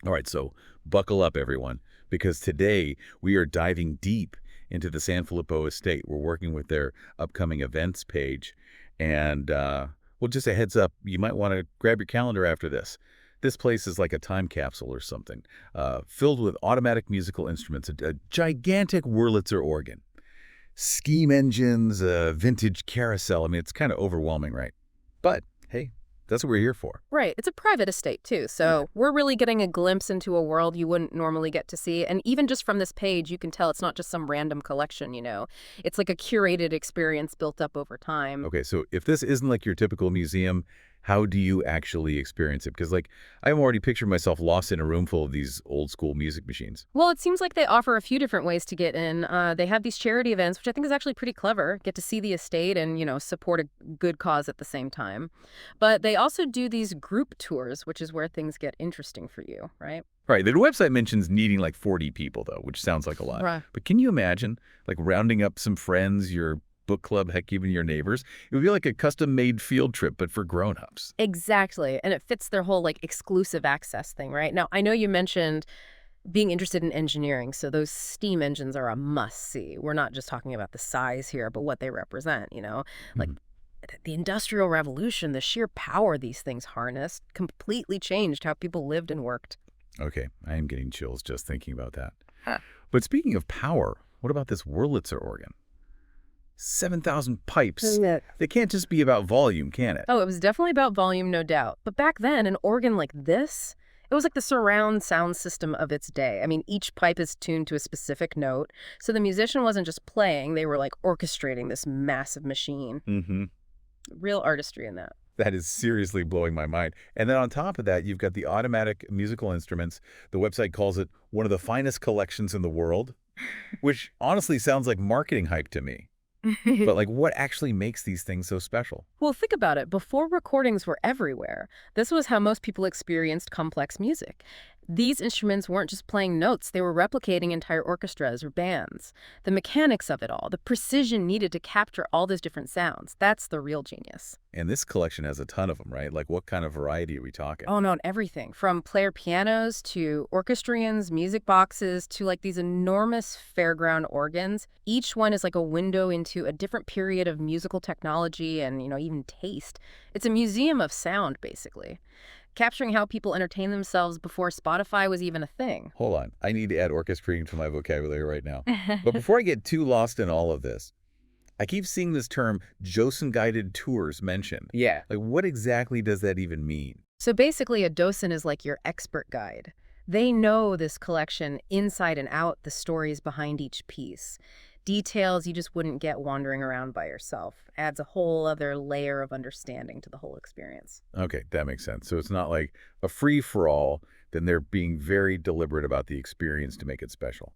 All right, so buckle up, everyone, because today we are diving deep into the Sanfilippo estate. We're working with their upcoming events page. And, well, just a heads up, you might want to grab your calendar after this. This place is like a time capsule or something, filled with automatic musical instruments, a gigantic Wurlitzer organ, steam engines, a vintage carousel. I mean, it's kind of overwhelming, right? But, hey, that's what we're here for. Right. It's a private estate, too. So we're really getting a glimpse into a world you wouldn't normally get to see. And even just from this page, you can tell it's not just some random collection, you know. It's like a curated experience built up over time. Okay, so if this isn't like your typical museum, how do you actually experience it? Because, like, I'm already picturing myself lost in a room full of these old school music machines. Well, it seems like they offer a few different ways to get in. They have these charity events, which I think is actually pretty clever. Get to see the estate and, support a good cause at the same time. But they also do these group tours, which is where things get interesting for you, right? Right, the website mentions needing like 40 people, though, which sounds like a lot. Right. But can you imagine, like, rounding up some friends, your book club, heck, even your neighbors? It would be like a custom-made field trip, but for grown-ups. Exactly. And it fits their whole, exclusive access thing, right? Now, I know you mentioned being interested in engineering, so those steam engines are a must-see. We're not just talking about the size here, but what they represent, Like, the Industrial Revolution, the sheer power these things harnessed completely changed how people lived and worked. Okay, I am getting chills just thinking about that. Huh. But speaking of power, what about this Wurlitzer organ? 7,000 pipes. Yeah. They can't just be about volume, can it? Oh, it was definitely about volume, no doubt. But back then, an organ like this, it was like the surround sound system of its day. I mean, each pipe is tuned to a specific note. So the musician wasn't just playing, they were orchestrating this massive machine. Mm-hmm. Real artistry in that. That is seriously blowing my mind. And then on top of that, you've got the automatic musical instruments. The website calls it one of the finest collections in the world, which honestly sounds like marketing hype to me. But like, what actually makes these things so special? Well, think about it. Before recordings were everywhere, this was how most people experienced complex music. These instruments weren't just playing notes, they were replicating entire orchestras or bands. The mechanics of it all, the precision needed to capture all those different sounds, that's the real genius. And this collection has a ton of them, right? Like, what kind of variety are we talking? Oh, no, and everything from player pianos to orchestrions, music boxes to these enormous fairground organs. Each one is like a window into a different period of musical technology and, even taste. It's a museum of sound, basically, capturing how people entertain themselves before Spotify was even a thing. Hold on. I need to add orchestrating to my vocabulary right now. But before I get too lost in all of this, I keep seeing this term Joseon-guided tours mentioned. Yeah. Like, what exactly does that even mean? So basically, a docent is like your expert guide. They know this collection inside and out, the stories behind each piece. Details you just wouldn't get wandering around by yourself. Adds a whole other layer of understanding to the whole experience. Okay, that makes sense. So it's not like a free-for-all, then they're being very deliberate about the experience to make it special.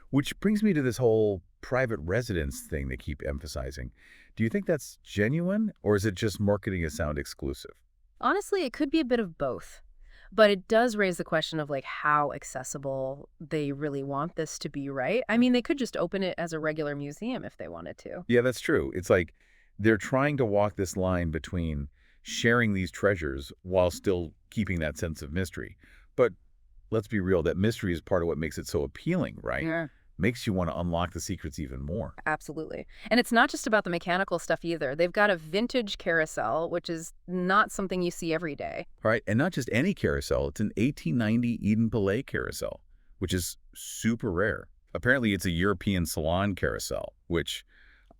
Which brings me to this whole private residence thing they keep emphasizing. Do you think that's genuine, or is it just marketing a sound exclusive? Honestly, it could be a bit of both. But it does raise the question of how accessible they really want this to be, right? I mean, they could just open it as a regular museum if they wanted to. Yeah, that's true. It's like they're trying to walk this line between sharing these treasures while still keeping that sense of mystery. But let's be real, that mystery is part of what makes it so appealing, right? Yeah. Makes you want to unlock the secrets even more. Absolutely. And it's not just about the mechanical stuff either. They've got a vintage carousel, which is not something you see every day. All right, and not just any carousel, it's an 1890 Eden Palais carousel, which is super rare. Apparently, it's a European salon carousel, which,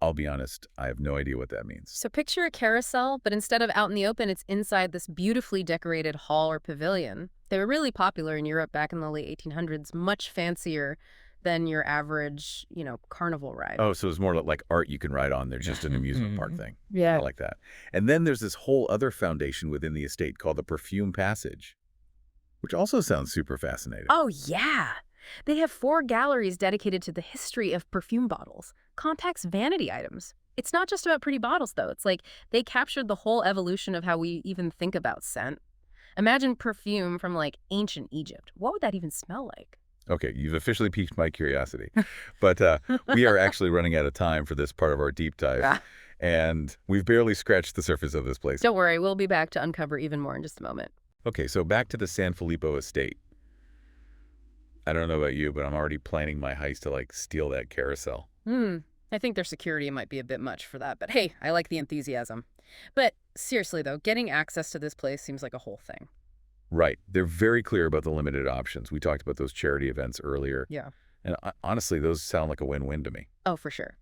I'll be honest, I have no idea what that means. So picture a carousel, but instead of out in the open, it's inside this beautifully decorated hall or pavilion. They were really popular in Europe back in the late 1800s, much fancier than your average, carnival ride. Oh, so it's more like art you can ride on. There's just an amusement park thing. Yeah. I like that. And then there's this whole other foundation within the estate called the Perfume Passage, which also sounds super fascinating. Oh, yeah. They have 4 galleries dedicated to the history of perfume bottles, Compact's vanity items. It's not just about pretty bottles, though. It's like they captured the whole evolution of how we even think about scent. Imagine perfume from ancient Egypt. What would that even smell like? Okay, you've officially piqued my curiosity. But we are actually running out of time for this part of our deep dive. And we've barely scratched the surface of this place. Don't worry, we'll be back to uncover even more in just a moment. Okay, so back to the Sanfilippo estate. I don't know about you, but I'm already planning my heist to, like, steal that carousel. Hmm. I think their security might be a bit much for that, but hey, I like the enthusiasm. But seriously, though, getting access to this place seems like a whole thing. Right. They're very clear about the limited options. We talked about those charity events earlier, Yeah. and honestly, those sound like a win-win to me. Oh, for sure.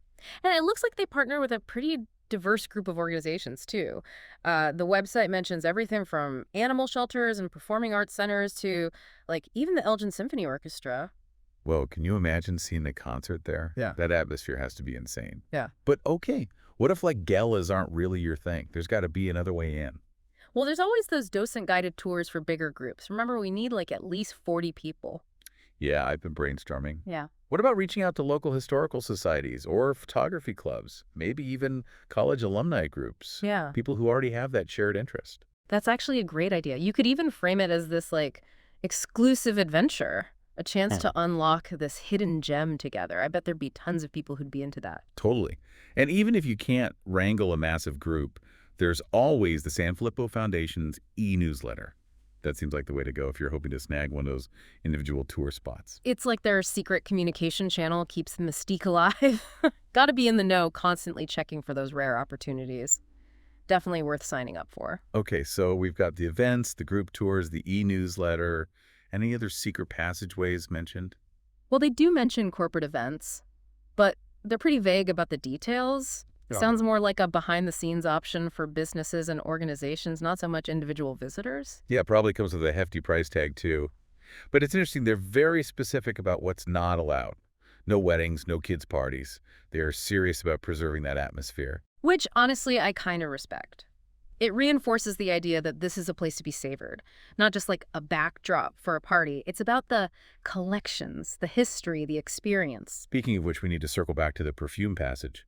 And it looks like they partner with a pretty diverse group of organizations, too. The website mentions everything from animal shelters and performing arts centers to, like, even the Elgin Symphony Orchestra. Whoa, can you imagine seeing a concert there? Yeah. That atmosphere has to be insane. Yeah. But okay, what if, like, galas aren't really your thing? There's got to be another way in. Well, there's always those docent-guided tours for bigger groups. Remember, we need, like, at least 40 people. Yeah, I've been brainstorming. Yeah. What about reaching out to local historical societies or photography clubs, maybe even college alumni groups, Yeah. people who already have that shared interest? That's actually a great idea. You could even frame it as this, like, exclusive adventure, a chance to unlock this hidden gem together. I bet there'd be tons of people who'd be into that. Totally. And even if you can't wrangle a massive group, there's always the Sanfilippo Foundation's e-newsletter. That seems like the way to go if you're hoping to snag one of those individual tour spots. It's like their secret communication channel keeps the mystique alive. Gotta be in the know, constantly checking for those rare opportunities. Definitely worth signing up for. Okay, so we've got the events, the group tours, the e-newsletter. Any other secret passageways mentioned? Well, they do mention corporate events, but they're pretty vague about the details. Yeah. Sounds more like a behind-the-scenes option for businesses and organizations, not so much individual visitors. Yeah, probably comes with a hefty price tag too. But it's interesting, they're very specific about what's not allowed. No weddings, no kids' parties. They're serious about preserving that atmosphere. Which, honestly, I kind of respect. It reinforces the idea that this is a place to be savored, not just like a backdrop for a party. It's about the collections, the history, the experience. Speaking of which, we need to circle back to the perfume passage.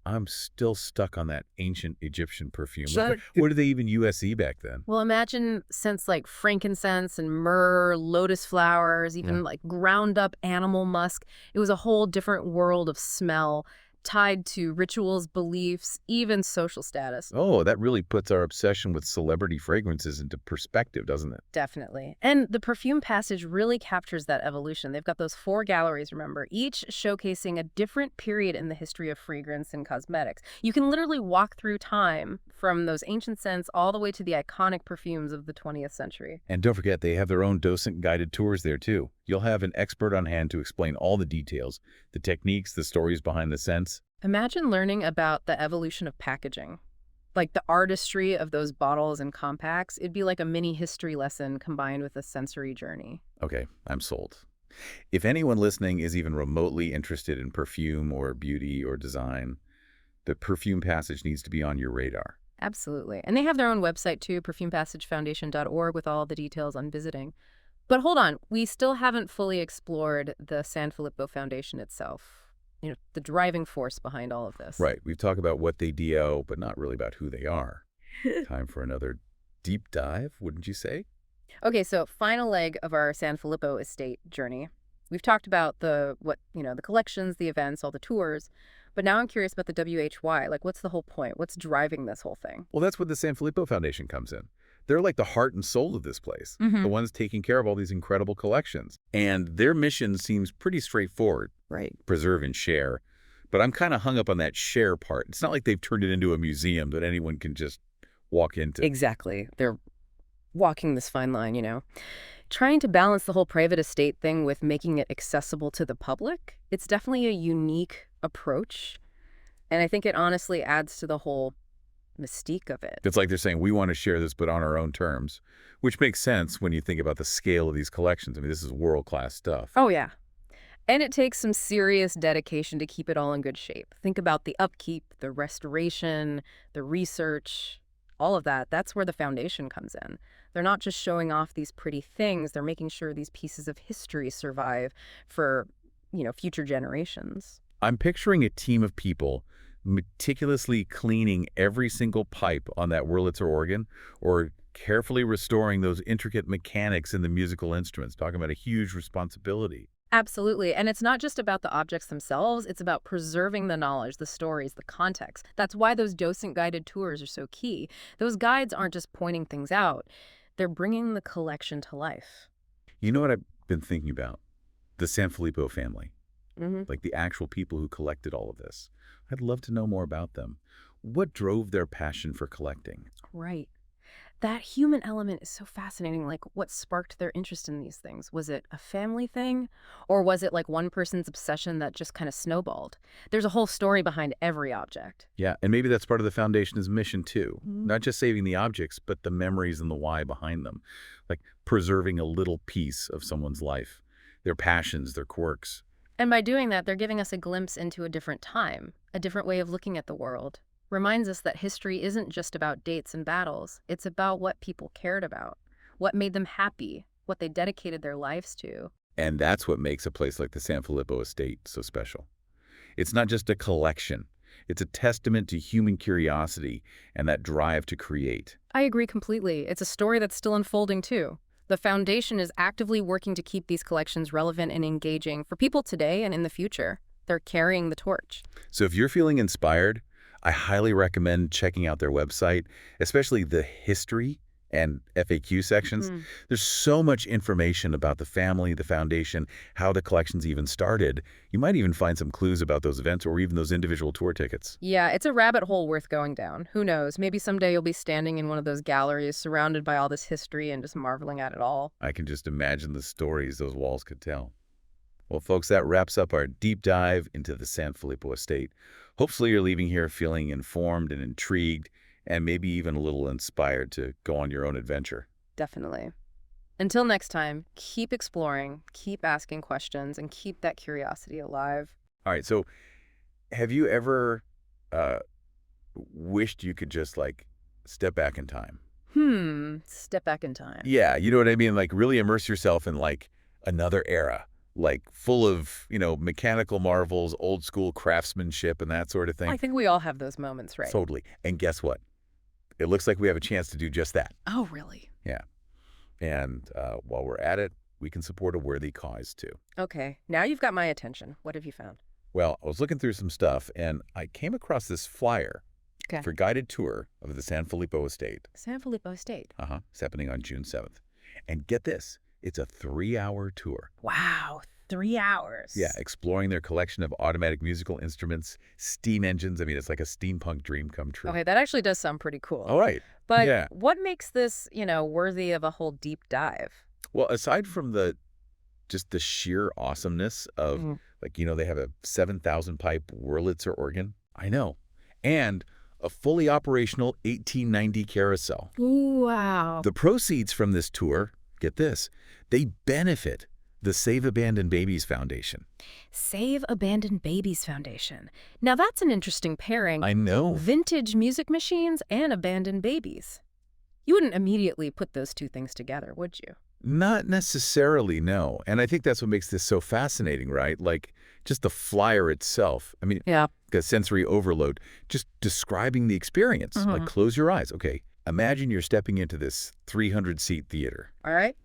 I'm still stuck on that ancient Egyptian perfume. What did they even USE back then? Well, imagine scents like frankincense and myrrh, lotus flowers, even like ground up animal musk. It was a whole different world of smell tied to rituals, beliefs, even social status. Oh, that really puts our obsession with celebrity fragrances into perspective, doesn't it? Definitely. And the perfume passage really captures that evolution. They've got those 4 galleries, remember, each showcasing a different period in the history of fragrance and cosmetics. You can literally walk through time from those ancient scents all the way to the iconic perfumes of the 20th century. And don't forget, they have their own docent-guided tours there, too. You'll have an expert on hand to explain all the details, the techniques, the stories behind the scents. Imagine learning about the evolution of packaging. Like the artistry of those bottles and compacts. It'd be like a mini history lesson combined with a sensory journey. Okay, I'm sold. If anyone listening is even remotely interested in perfume or beauty or design, the perfume passage needs to be on your radar. Absolutely. And they have their own website too, perfumepassagefoundation.org, with all the details on visiting. But hold on, we still haven't fully explored the Sanfilippo Foundation itself. You know, the driving force behind all of this. Right, we've talked about what they do, but not really about who they are. Time for another deep dive, wouldn't you say? Okay, so final leg of our Sanfilippo estate journey. We've talked about the collections, the events, all the tours, but now I'm curious about the WHY. Like, what's the whole point? What's driving this whole thing? Well, that's where the Sanfilippo Foundation comes in. They're like the heart and soul of this place, Mhm. the ones taking care of all these incredible collections. And their mission seems pretty straightforward. Right. Preserve and share. But I'm kind of hung up on that share part. It's not like they've turned it into a museum that anyone can just walk into. Exactly. They're walking this fine line, Trying to balance the whole private estate thing with making it accessible to the public. It's definitely a unique approach. And I think it honestly adds to the whole mystique of it. It's like they're saying, we want to share this, but on our own terms, which makes sense when you think about the scale of these collections. I mean, this is world-class stuff. Oh, yeah. And it takes some serious dedication to keep it all in good shape. Think about the upkeep, the restoration, the research, all of that. That's where the foundation comes in. They're not just showing off these pretty things. They're making sure these pieces of history survive for, future generations. I'm picturing a team of people meticulously cleaning every single pipe on that Wurlitzer organ, or carefully restoring those intricate mechanics in the musical instruments, talking about a huge responsibility. Absolutely. And it's not just about the objects themselves. It's about preserving the knowledge, the stories, the context. That's why those docent-guided tours are so key. Those guides aren't just pointing things out. They're bringing the collection to life. You know what I've been thinking about? the Sanfilippo family, Hmm. like the actual people who collected all of this. I'd love to know more about them. What drove their passion for collecting? Right. That human element is so fascinating. Like, what sparked their interest in these things? Was it a family thing? Or was it like one person's obsession that just kind of snowballed? There's a whole story behind every object. Yeah, and maybe that's part of the Foundation's mission too. Mhm. Not just saving the objects, but the memories and the why behind them. Like preserving a little piece of someone's life, their passions, their quirks. And by doing that, they're giving us a glimpse into a different time, a different way of looking at the world. Reminds us that history isn't just about dates and battles. It's about what people cared about, what made them happy, what they dedicated their lives to. And that's what makes a place like the Sanfilippo estate so special. It's not just a collection. It's a testament to human curiosity and that drive to create. I agree completely. It's a story that's still unfolding, too. The Foundation is actively working to keep these collections relevant and engaging for people today and in the future. They're carrying the torch. So if you're feeling inspired, I highly recommend checking out their website, especially the history and FAQ sections. Mhm. There's so much information about the family, the foundation, how the collections even started. You might even find some clues about those events or even those individual tour tickets. Yeah, it's a rabbit hole worth going down. Who knows? Maybe someday you'll be standing in one of those galleries surrounded by all this history and just marveling at it all. I can just imagine the stories those walls could tell. Well, folks, that wraps up our deep dive into the Sanfilippo estate. Hopefully you're leaving here feeling informed and intrigued and maybe even a little inspired to go on your own adventure. Definitely. Until next time, keep exploring, keep asking questions, and keep that curiosity alive. All right, so have you ever uh, wished you could just like step back in time? Step back in time. Yeah, you know what I mean? Like really immerse yourself in like another era, like full of, mechanical marvels, old school craftsmanship and that sort of I thing. think we all have those moments, right? Totally. And guess what? It looks like we have a chance to do just that. Oh, really? Yeah. And while we're at it, we can support a worthy cause too. Okay, now you've got my attention. What have you found? Well, I was looking through some stuff and I came across this flyer Okay. for guided tour of the Sanfilippo estate. Sanfilippo Estate. It's happening on June 7th. And get this, it's a 3-hour tour. Wow, 3 hours. Yeah, exploring their collection of automatic musical instruments, steam engines. I mean, it's like a steampunk dream come true. Okay, that actually does sound pretty cool. All right. But Yeah. what makes this, worthy of a whole deep dive? Well, aside from just the sheer awesomeness of, Mhm. they have a 7,000 pipe Wurlitzer organ. I know. And a fully operational 1890 carousel. Wow. The proceeds from this tour, get this, they benefit the Save Abandoned Babies Foundation. Save Abandoned Babies Foundation. Now that's an interesting pairing. I know. Vintage music machines and abandoned babies. You wouldn't immediately put those two things together, would you? Not necessarily, no. And I think that's what makes this so fascinating, right? Like, just the flyer itself. I mean, Yeah. the sensory overload, just describing the experience. Like, close your eyes. Okay, imagine you're stepping into this 300-seat theater. All right.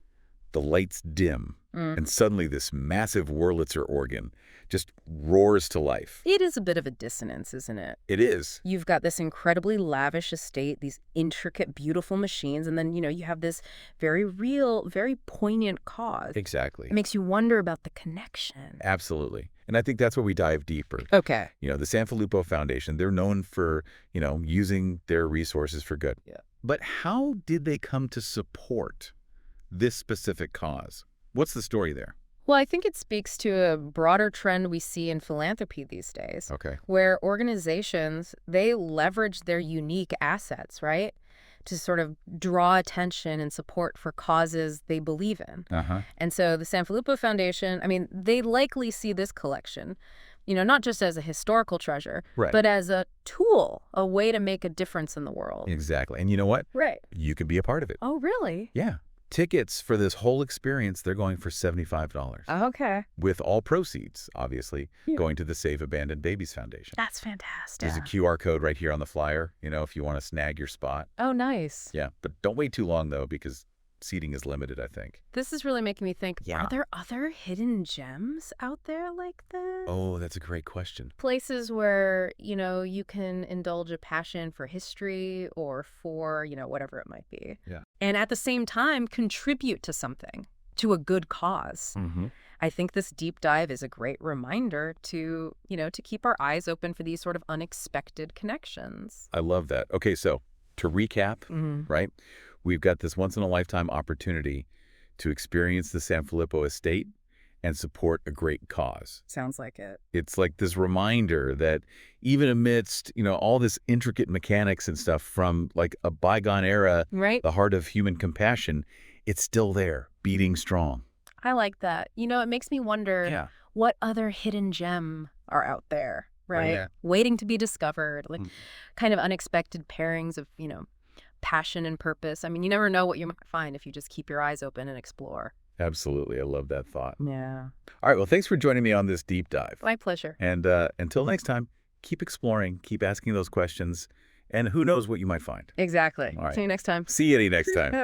The lights dim, and suddenly this massive Wurlitzer organ just roars to life. It is a bit of a dissonance, isn't it? It is. You've got this incredibly lavish estate, these intricate, beautiful machines, and then, you have this very real, very poignant cause. Exactly. It makes you wonder about the connection. Absolutely. And I think that's where we dive deeper. Okay. The Sanfilippo Foundation, they're known for, using their resources for good. Yeah. But how did they come to support this specific cause? What's the story there? Well, I think it speaks to a broader trend we see in philanthropy these days, Okay. where organizations, they leverage their unique assets, right, to sort of draw attention and support for causes they believe in. Uh-huh. And so the Sanfilippo Foundation, I mean, they likely see this collection, not just as a historical treasure, Right. but as a tool, a way to make a difference in the world. Exactly. And you know what? Right. You can be a part of it. Oh, really? Yeah. Tickets for this whole experience, they're going for $75. Okay. With all proceeds, obviously, Yeah. going to the Save Abandoned Babies Foundation. That's fantastic. There's a QR code right here on the flyer, if you want to snag your spot. Oh, nice. Yeah. But don't wait too long, though, because seating is limited, I think. This is really making me think, Yeah. are there other hidden gems out there like this? Oh, that's a great question. Places where, you can indulge a passion for history or for, whatever it might be. Yeah. And at the same time, contribute to something, to a good cause. Mm-hmm. I think this deep dive is a great reminder to, to keep our eyes open for these sort of unexpected connections. I love that. Okay, so to recap, Mm, right? We've got this once-in-a-lifetime opportunity to experience the Sanfilippo estate and support a great cause. sounds like it. It's like this reminder that even amidst, all this intricate mechanics and stuff from like a bygone era, Right? the heart of human compassion, it's still there, beating strong. I like that. It makes me wonder Yeah. what other hidden gem are out there, right? Yeah. Waiting to be discovered, like Mm. kind of unexpected pairings of, passion and purpose. I mean, you never know what you might find if you just keep your eyes open and explore. Absolutely. I love that thought. Yeah. All right. Well, thanks for joining me on this deep dive. My pleasure. And until next time, keep exploring, keep asking those questions, and who knows what you might find. Exactly. All right. See you next time. See you next time.